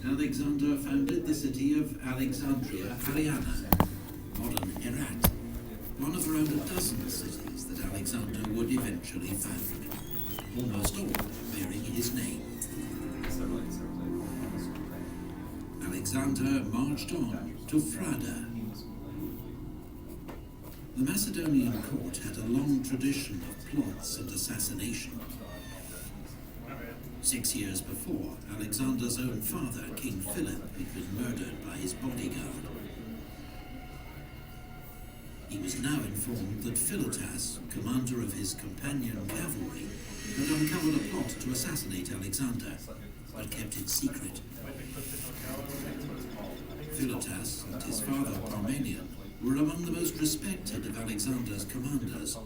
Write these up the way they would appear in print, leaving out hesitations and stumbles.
Alexander founded the city of Alexandria Ariana, modern Herat, one of around a dozen cities that Alexander would eventually found, almost all bearing his name. Alexander marched on to Frada. The Macedonian court had a long tradition of plots and assassination. 6 years before, Alexander's own father, King Philip, had been murdered by his bodyguard. He was now informed that Philotas, commander of his companion cavalry, had uncovered a plot to assassinate Alexander, but kept it secret. Philotas and his father, Parmenion, were among the most respected of Alexander's commanders,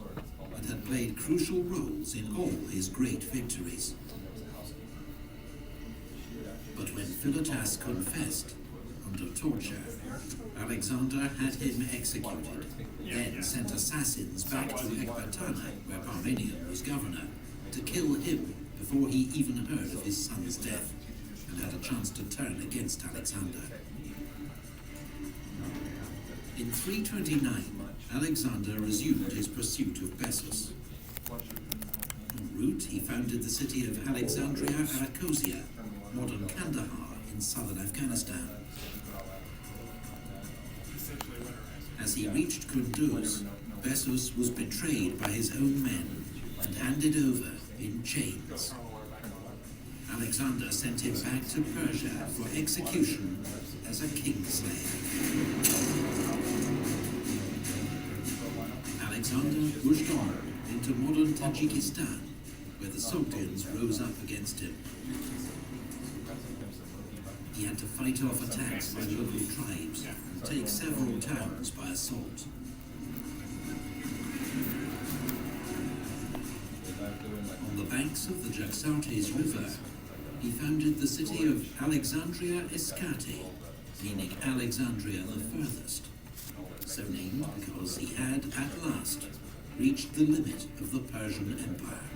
and had played crucial roles in all his great victories. But when Philotas confessed, under torture, Alexander had him executed, then sent assassins back to Ecbatana, where Parmenion was governor, to kill him before he even heard of his son's death, and had a chance to turn against Alexander. In 329, Alexander resumed his pursuit of Bessus. En route, he founded the city of Alexandria Arachosia, modern Kandahar in southern Afghanistan. As he reached Kunduz, Bessus was betrayed by his own men and handed over in chains. Alexander sent him back to Persia for execution as a kingslayer. Alexander pushed on into modern Tajikistan, where the Sultans rose up against him. He had to fight off attacks by local tribes and take several towns by assault. On the banks of the Jaxartes River, he founded the city of Alexandria Escate, meaning Alexandria the furthest, so named because he had at last reached the limit of the Persian Empire.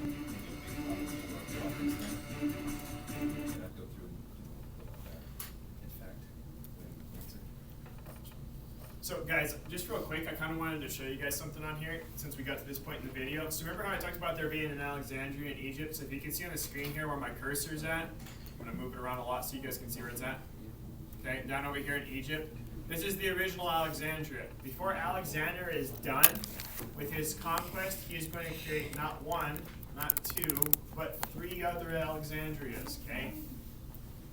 So guys, just real quick, I kind of wanted to show you guys something on here since we got to this point in the video. So remember how I talked about there being an Alexandria in Egypt? So if you can see on the screen here where my cursor's at, I'm going to move it around a lot so you guys can see where it's at. Okay, down over here in Egypt. This is the original Alexandria. Before Alexander is done with his conquest, he is going to create not one, not two, but three other Alexandrias, okay?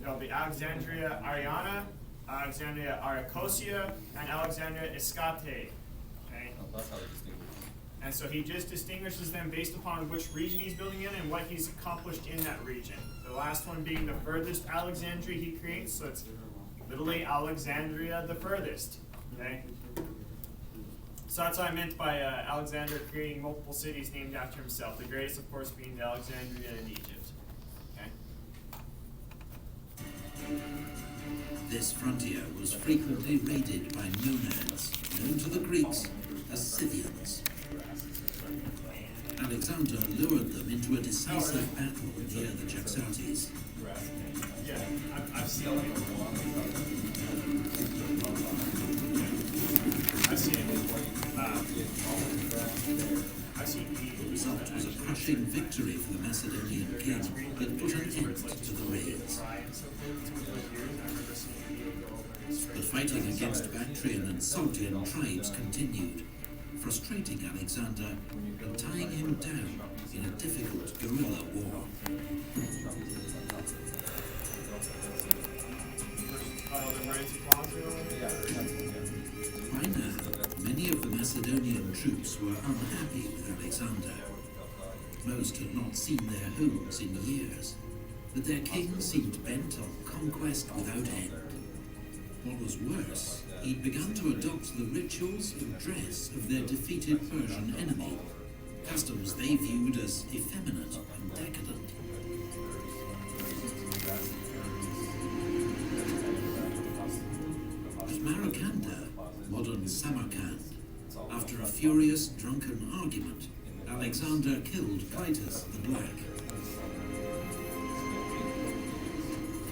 There'll be Alexandria Ariana, Alexandria Arachosia, and Alexandria Escate. Okay? And so he just distinguishes them based upon which region he's building in and what he's accomplished in that region. The last one being the furthest Alexandria he creates, so it's literally Alexandria the furthest. Okay? So that's what I meant by Alexander creating multiple cities named after himself. The greatest, of course, being the Alexandria in Egypt. Okay? This frontier was frequently raided by nomads, known to the Greeks as Scythians. Alexander lured them into a decisive battle near the Jaxartes. Yeah, I've seen it. The result was a crushing victory for the Macedonian king that put an end to the raids. But fighting against Bactrian and Saltian tribes continued, frustrating Alexander and tying him down in a difficult guerrilla war. By now, many of the Macedonian troops were unhappy with Alexander. Most had not seen their homes in years, but their king seemed bent on conquest without end. What was worse, he'd begun to adopt the rituals and dress of their defeated Persian enemy, customs they viewed as effeminate and decadent. At Marakanda, modern Samarkand, after a furious drunken argument, Alexander killed Clytus the Black.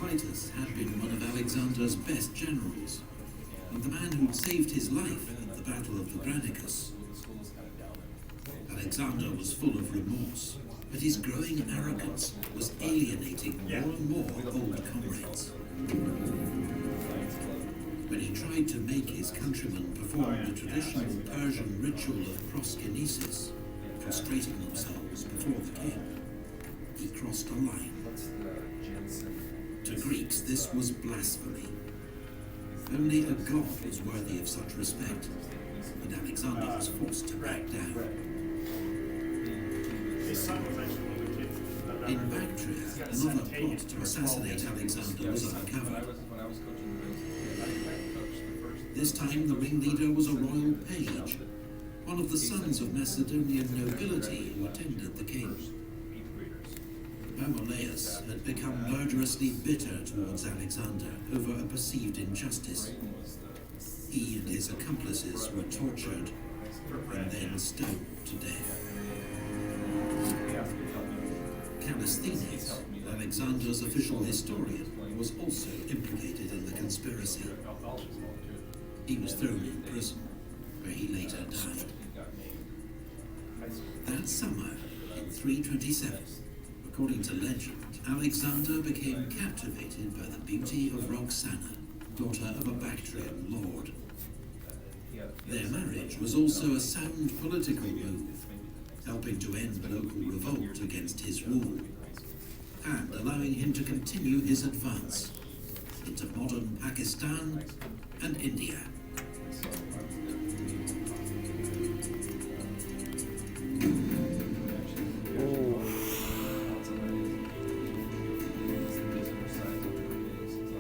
Titus had been one of Alexander's best generals, and the man who saved his life at the Battle of the Granicus. Alexander was full of remorse, but his growing arrogance was alienating more and more old comrades. When he tried to make his countrymen perform the traditional Persian ritual of proskynesis, prostrating themselves before the king, he crossed a line. To Greeks, this was blasphemy. Only a god was worthy of such respect, and Alexander was forced to back down. His son was actually one of the kids. In Bactria, another plot to assassinate Alexander was uncovered. This time, the ringleader was a royal page, one of the sons of Macedonian nobility who attended the king. Homolaus had become murderously bitter towards Alexander over a perceived injustice. He and his accomplices were tortured and then stoned to death. Callisthenes, Alexander's official historian, was also implicated in the conspiracy. He was thrown in prison, where he later died. That summer, in 327, according to legend, Alexander became captivated by the beauty of Roxana, daughter of a Bactrian lord. Their marriage was also a sound political move, helping to end local revolt against his rule, and allowing him to continue his advance into modern Pakistan and India.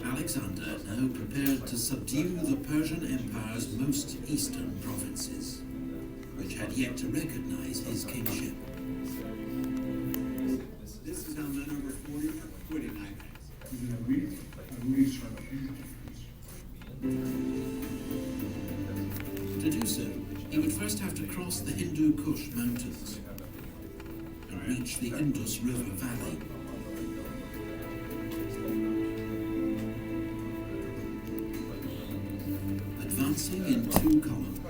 Alexander now prepared to subdue the Persian Empire's most eastern provinces, which had yet to recognize his kingship. This is how men over 40 are quitting IMAX. Within a week, Luis from fugitives. To do so, he would first have to cross the Hindu Kush mountains and reach the Indus River valley. Advancing in two columns,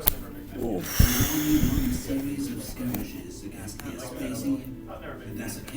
only one series of skirmishes against the Aspesi and Assassini.